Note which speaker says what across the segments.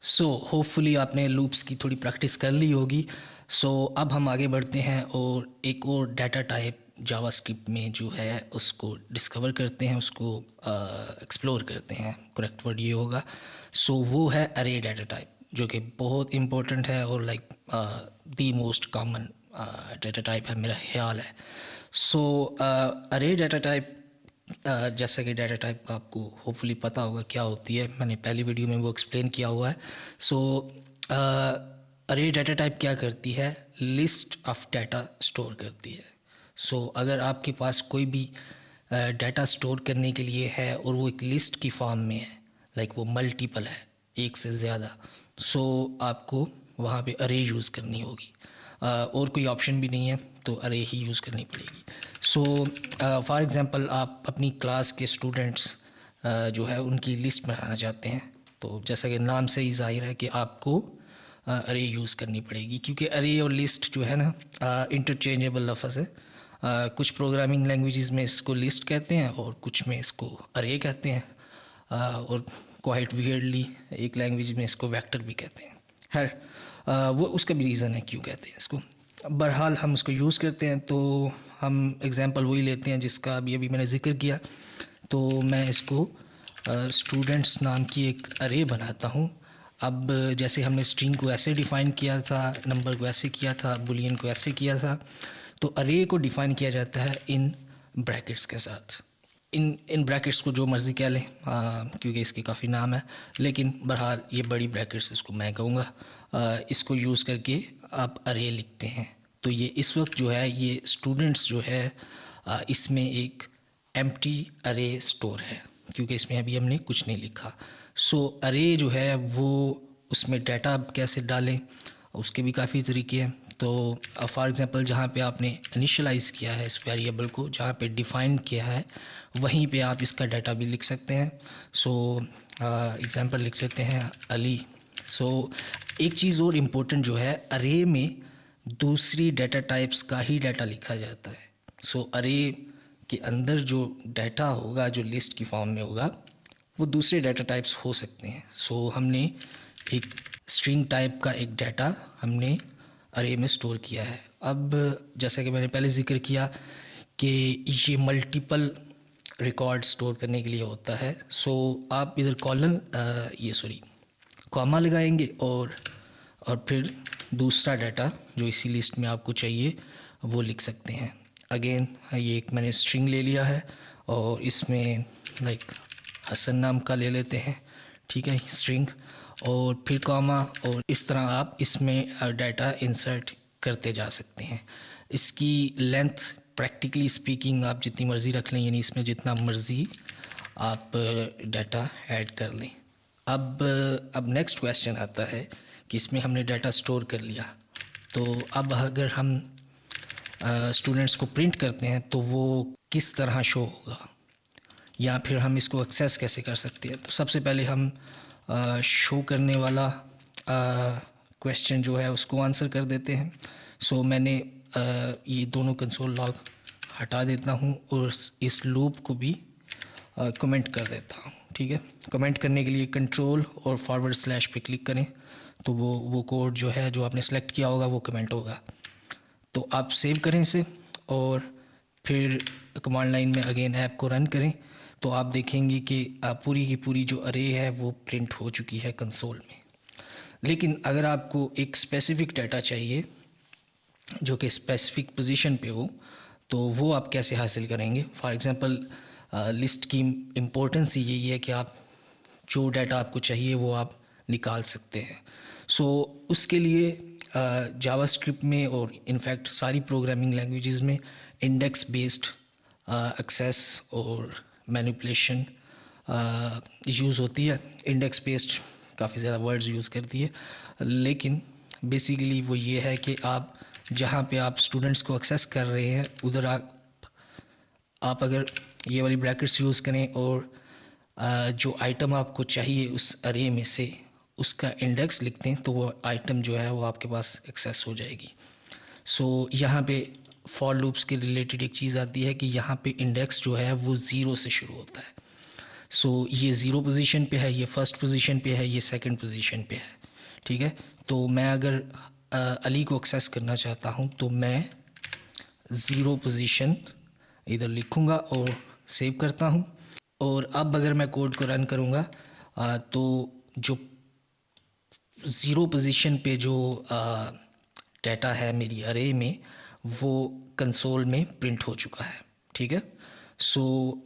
Speaker 1: So hopefully आपने loops की थोड़ी प्रैक्टिस कर ली होगी। सो अब हम आगे बढ़ते हैं और एक और डाटा टाइप जावास्क्रिप्ट में जो है उसको डिस्कवर करते हैं, उसको एक्सप्लोर करते हैं, करेक्ट वर्ड ये होगा। सो वो है अरे डाटा टाइप, जो कि बहुत इम्पोर्टेंट है और like the most common data type है मेरा ख्याल है। सो अरे डाटा टाइप, जैसा कि डाटा टाइप का आपको होपफुली पता होगा क्या होती है, मैंने पहली वीडियो में वो एक्सप्लेन किया हुआ है। सो अरे डाटा टाइप क्या करती है, लिस्ट ऑफ डाटा स्टोर करती है। सो अगर आपके पास कोई भी डाटा स्टोर करने के लिए है और वो एक लिस्ट की फॉर्म में है, लाइक वो मल्टीपल है, एक से ज़्यादा, सो आपको वहाँ पे अरे यूज़ करनी होगी। और कोई ऑप्शन भी नहीं है तो अरे ही यूज़ करनी पड़ेगी। सो फॉर एग्ज़ाम्पल आप अपनी क्लास के स्टूडेंट्स जो है उनकी लिस्ट बनाना चाहते हैं, तो जैसा कि नाम से ही ज़ाहिर है कि आपको अरे यूज़ करनी पड़ेगी, क्योंकि अरे और लिस्ट जो है ना इंटरचेंजेबल लफ्ज़ है। कुछ प्रोग्रामिंग लैंग्वेजेस में इसको लिस्ट कहते हैं और कुछ में इसको अरे कहते हैं, और क्वाइट वियर्डली एक लैंग्वेज में इसको वेक्टर भी कहते हैं। खैर वो उसका भी रीज़न है क्यों कहते हैं इसको। बहरहाल हम उसको यूज़ करते हैं, तो हम एग्ज़ाम्पल वही लेते हैं जिसका अभी अभी मैंने ज़िक्र किया। तो मैं इसको स्टूडेंट्स नाम की एक अरे बनाता हूँ। अब जैसे हमने स्ट्रिंग को ऐसे डिफ़ाइन किया था, नंबर को ऐसे किया था, बुलियन को ऐसे किया था, तो अरे को डिफ़ाइन किया जाता है इन ब्रैकेट्स के साथ। इन ब्रैकेट्स को जो मर्ज़ी कह लें, क्योंकि इसके काफ़ी नाम है, लेकिन बहरहाल ये बड़ी ब्रैकेट्स इसको मैं कहूँगा। इसको यूज़ करके आप अरे लिखते हैं। तो ये इस वक्त जो है ये स्टूडेंट्स जो है इसमें एक एम्प्टी अरे स्टोर है, क्योंकि इसमें अभी हमने कुछ नहीं लिखा। सो अरे जो है वो उसमें डाटा कैसे डालें उसके भी काफ़ी तरीके हैं। तो फॉर एग्ज़ाम्पल जहाँ पे आपने इनिशियलाइज़ किया है इस वेरिएबल को, जहाँ पे डिफ़ाइन किया है, वहीं पे आप इसका डाटा भी लिख सकते हैं। सो एग्ज़ाम्पल लिख लेते हैं अली। सो एक चीज़ और इम्पोर्टेंट जो है, अरे में दूसरी डाटा टाइप्स का ही डाटा लिखा जाता है। सो अरे के अंदर जो डाटा होगा, जो लिस्ट की फॉर्म में होगा, वो दूसरे डाटा टाइप्स हो सकते हैं। सो हमने एक स्ट्रिंग टाइप का एक डाटा हमने अरे में स्टोर किया है। अब जैसा कि मैंने पहले ज़िक्र किया कि ये मल्टीपल रिकॉर्ड स्टोर करने के लिए होता है। सो आप इधर कॉलन कॉमा लगाएंगे और फिर दूसरा डाटा जो इसी लिस्ट में आपको चाहिए वो लिख सकते हैं। अगेन ये एक मैंने स्ट्रिंग ले लिया है और इसमें लाइक हसन नाम का ले लेते हैं, ठीक है, स्ट्रिंग, और फिर कॉमा, और इस तरह आप इसमें डाटा इंसर्ट करते जा सकते हैं। इसकी लेंथ प्रैक्टिकली स्पीकिंग आप जितनी मर्ज़ी रख लें, यानी इसमें जितना मर्ज़ी आप डाटा ऐड कर लें। अब नेक्स्ट क्वेश्चन आता है कि इसमें हमने डाटा स्टोर कर लिया, तो अब अगर हम स्टूडेंट्स को प्रिंट करते हैं तो वो किस तरह शो होगा, या फिर हम इसको एक्सेस कैसे कर सकते हैं। तो सबसे पहले हम शो करने वाला क्वेश्चन जो है उसको आंसर कर देते हैं। सो मैंने ये दोनों कंसोल लॉग हटा देता हूँ और इस लूप को भी कमेंट कर देता हूँ, ठीक है। कमेंट करने के लिए कंट्रोल और फॉरवर्ड स्लैश पे क्लिक करें तो वो कोड जो है जो आपने सेलेक्ट किया होगा वो कमेंट होगा। तो आप सेव करें इसे और फिर कमांड लाइन में अगेन ऐप को रन करें, तो आप देखेंगे कि पूरी की पूरी जो अरे है वो प्रिंट हो चुकी है कंसोल में। लेकिन अगर आपको एक स्पेसिफिक डाटा चाहिए जो कि स्पेसिफिक पोजीशन पे हो, तो वो आप कैसे हासिल करेंगे। फॉर एग्ज़ाम्पल लिस्ट की इम्पोर्टेंस ही यही है कि आप जो डाटा आपको चाहिए वो आप निकाल सकते हैं। सो उसके लिए जावास्क्रिप्ट में और इनफैक्ट सारी प्रोग्रामिंग लैंग्वेजेस में इंडेक्स बेस्ड एक्सेस और मैनिपुलेशन यूज़ होती है। इंडेक्स बेस्ड काफ़ी ज़्यादा वर्ड्स यूज़ करती है, लेकिन बेसिकली वो ये है कि आप जहाँ पे आप स्टूडेंट्स को एक्सेस कर रहे हैं उधर आप अगर ये वाली ब्रैकेट्स यूज़ करें और जो आइटम आपको चाहिए उस अरे में से उसका इंडेक्स लिखते हैं, तो वो आइटम जो है वो आपके पास एक्सेस हो जाएगी। सो यहाँ पे फॉर लूप्स के रिलेटेड एक चीज़ आती है कि यहाँ पे इंडेक्स जो है वो ज़ीरो से शुरू होता है। सो ये ज़ीरो पोजीशन पे है, ये फर्स्ट पोजीशन पे है, ये सेकंड पोजीशन पे है, ठीक है। तो मैं अगर अली को एक्सेस करना चाहता हूँ तो मैं ज़ीरो पोजीशन इधर लिखूँगा और सेव करता हूँ। और अब अगर मैं कोड को रन करूँगा तो जो ज़ीरो पोजीशन पे जो डाटा है मेरी अरे में वो कंसोल में प्रिंट हो चुका है, ठीक है। सो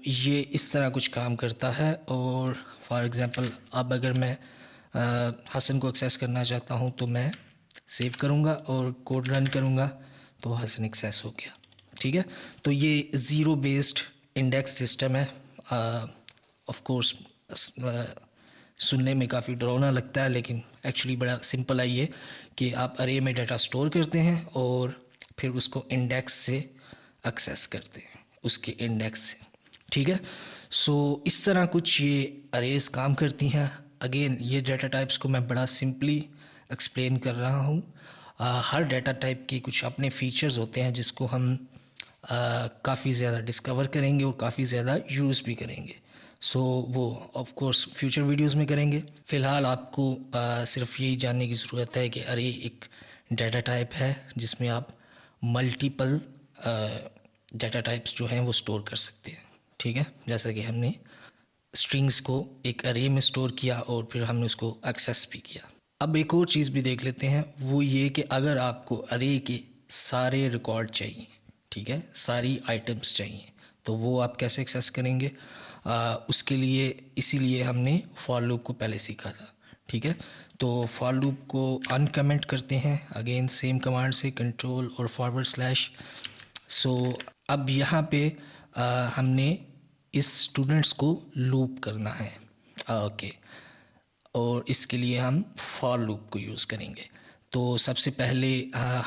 Speaker 1: ये इस तरह कुछ काम करता है। और फॉर एग्ज़ाम्पल अब अगर मैं हसन को एक्सेस करना चाहता हूँ तो मैं सेव करूँगा और कोड रन करूँगा तो हसन एक्सेस हो गया, ठीक है। तो ये ज़ीरो बेस्ड इंडेक्स सिस्टम है। ऑफ कोर्स सुनने में काफ़ी डरावना लगता है, लेकिन एक्चुअली बड़ा सिंपल है ये कि आप अरे में डाटा स्टोर करते हैं और फिर उसको इंडेक्स से एक्सेस करते हैं, उसके इंडेक्स से, ठीक है। सो इस तरह कुछ ये अरेज काम करती हैं। अगेन ये डाटा टाइप्स को मैं बड़ा सिंपली एक्सप्लेन कर रहा हूँ। हर डाटा टाइप के कुछ अपने फीचर्स होते हैं जिसको हम काफ़ी ज़्यादा डिस्कवर करेंगे और काफ़ी ज़्यादा यूज़ भी करेंगे। सो वो ऑफ कोर्स फ्यूचर वीडियोस में करेंगे। फ़िलहाल आपको सिर्फ यही जानने की ज़रूरत है कि अरे एक डाटा टाइप है जिसमें आप मल्टीपल डाटा टाइप्स जो हैं वो स्टोर कर सकते हैं, ठीक है। जैसा कि हमने स्ट्रिंग्स को एक अरे में स्टोर किया और फिर हमने उसको एक्सेस भी किया। अब एक और चीज़ भी देख लेते हैं, वो ये कि अगर आपको अरे के सारे रिकॉर्ड चाहिए, ठीक है, सारी आइटम्स चाहिए, तो वो आप कैसे एक्सेस करेंगे? उसके लिए इसीलिए हमने फॉर लूप को पहले सीखा था, ठीक है। तो फॉर लूप को अनकमेंट करते हैं, अगेन सेम कमांड से कंट्रोल और फॉरवर्ड स्लैश। सो अब यहाँ पे हमने इस स्टूडेंट्स को लूप करना है, ओके। और इसके लिए हम फॉर लूप को यूज़ करेंगे। तो सबसे पहले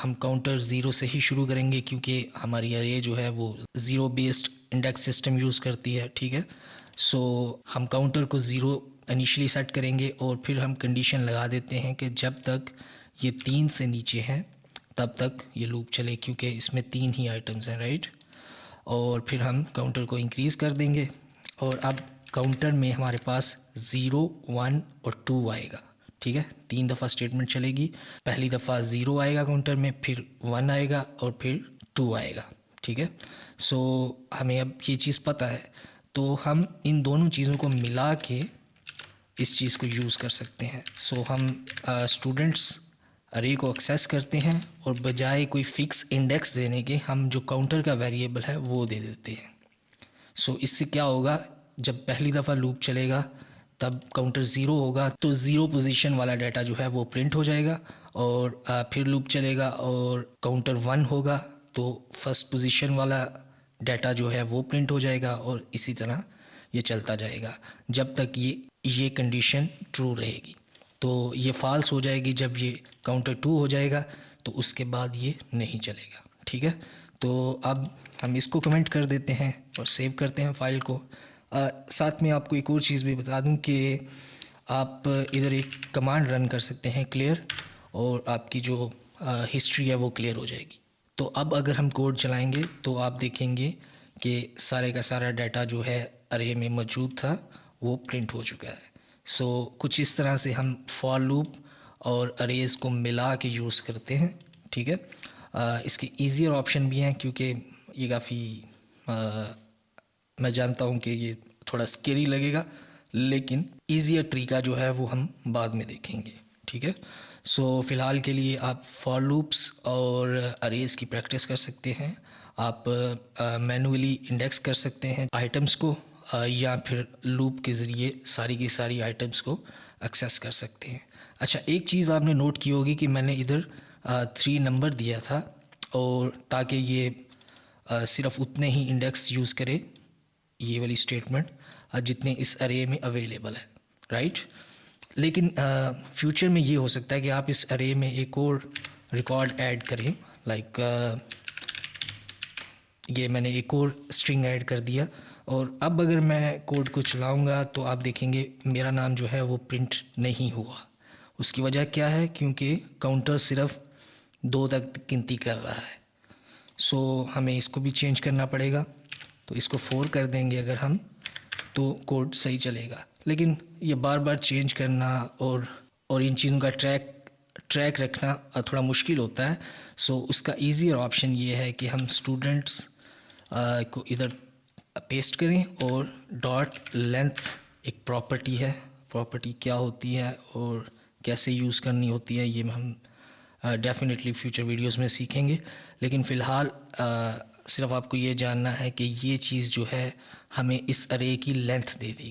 Speaker 1: हम काउंटर ज़ीरो से ही शुरू करेंगे क्योंकि हमारी अरे जो है वो zero based index system use करती है, ठीक है। सो हम काउंटर को ज़ीरो इनिशियली सेट करेंगे और फिर हम कंडीशन लगा देते हैं कि जब तक ये 3 से नीचे है तब तक ये लूप चले, क्योंकि इसमें 3 ही आइटम्स हैं, राइट। और फिर हम काउंटर को इंक्रीज़ कर देंगे और अब काउंटर में हमारे पास 0, 1 और 2 आएगा, ठीक है। 3 दफ़ा स्टेटमेंट चलेगी। पहली दफ़ा 0 आएगा काउंटर में, फिर 1 आएगा और फिर 2 आएगा, ठीक है। सो हमें अब ये चीज़ पता है, तो हम इन दोनों चीज़ों को मिला के इस चीज़ को यूज़ कर सकते हैं। सो हम स्टूडेंट्स अरे को एक्सेस करते हैं और बजाय कोई फ़िक्स इंडेक्स देने के हम जो काउंटर का वेरिएबल है वो दे देते हैं। सो इससे क्या होगा, जब पहली दफ़ा लूप चलेगा तब काउंटर ज़ीरो होगा तो ज़ीरो पोजीशन वाला डाटा जो है वो प्रिंट हो जाएगा। और फिर लूप चलेगा और काउंटर 1 होगा तो फर्स्ट पोजीशन वाला डाटा जो है वो प्रिंट हो जाएगा और इसी तरह ये चलता जाएगा जब तक ये कंडीशन ट्रू रहेगी। तो ये फॉल्स हो जाएगी जब ये काउंटर 2 हो जाएगा, तो उसके बाद ये नहीं चलेगा, ठीक है। तो अब हम इसको कमेंट कर देते हैं और सेव करते हैं फाइल को। साथ में आपको एक और चीज़ भी बता दूं कि आप इधर एक कमांड रन कर सकते हैं क्लियर, और आपकी जो हिस्ट्री है वो क्लियर हो जाएगी। तो अब अगर हम कोड चलाएंगे तो आप देखेंगे कि सारे का सारा डाटा जो है अरे में मौजूद था वो प्रिंट हो चुका है। सो कुछ इस तरह से हम फॉर लूप और अरेज को मिला के यूज़ करते हैं, ठीक है। इसके ईज़ियर ऑप्शन भी हैं क्योंकि ये काफ़ी मैं जानता हूँ कि ये थोड़ा स्केरी लगेगा, लेकिन ईज़ियर तरीका जो है वो हम बाद में देखेंगे, ठीक है। सो फ़िलहाल के लिए आप फॉर लूप्स और अरेज की प्रैक्टिस कर सकते हैं। आप मैनुअली इंडेक्स कर सकते हैं आइटम्स को, या फिर लूप के ज़रिए सारी की सारी आइटम्स को एक्सेस कर सकते हैं। अच्छा, एक चीज़ आपने नोट की होगी कि मैंने इधर 3 नंबर दिया था, और ताकि ये सिर्फ उतने ही इंडेक्स यूज़ करे, ये वाली स्टेटमेंट, जितने इस अरे में अवेलेबल है, राइट। लेकिन फ्यूचर में ये हो सकता है कि आप इस अरे में एक और रिकॉर्ड ऐड करें, लाइक ये मैंने एक और स्ट्रिंग ऐड कर दिया, और अब अगर मैं कोड को चलाऊंगा तो आप देखेंगे मेरा नाम जो है वो प्रिंट नहीं हुआ। उसकी वजह क्या है? क्योंकि काउंटर सिर्फ 2 तक गिनती कर रहा है। सो हमें इसको भी चेंज करना पड़ेगा, तो इसको 4 कर देंगे अगर हम, तो कोड सही चलेगा। लेकिन ये बार बार चेंज करना और इन चीज़ों का ट्रैक रखना थोड़ा मुश्किल होता है। सो उसका ईज़ियर ऑप्शन ये है कि हम स्टूडेंट्स को इधर पेस्ट करें और डॉट लेंथ एक प्रॉपर्टी है, प्रॉपर्टी क्या होती है और कैसे यूज़ करनी होती है ये हम डेफिनेटली फ्यूचर वीडियोस में सीखेंगे। लेकिन फ़िलहाल सिर्फ आपको ये जानना है कि ये चीज़ जो है हमें इस अरे की लेंथ दे देगी।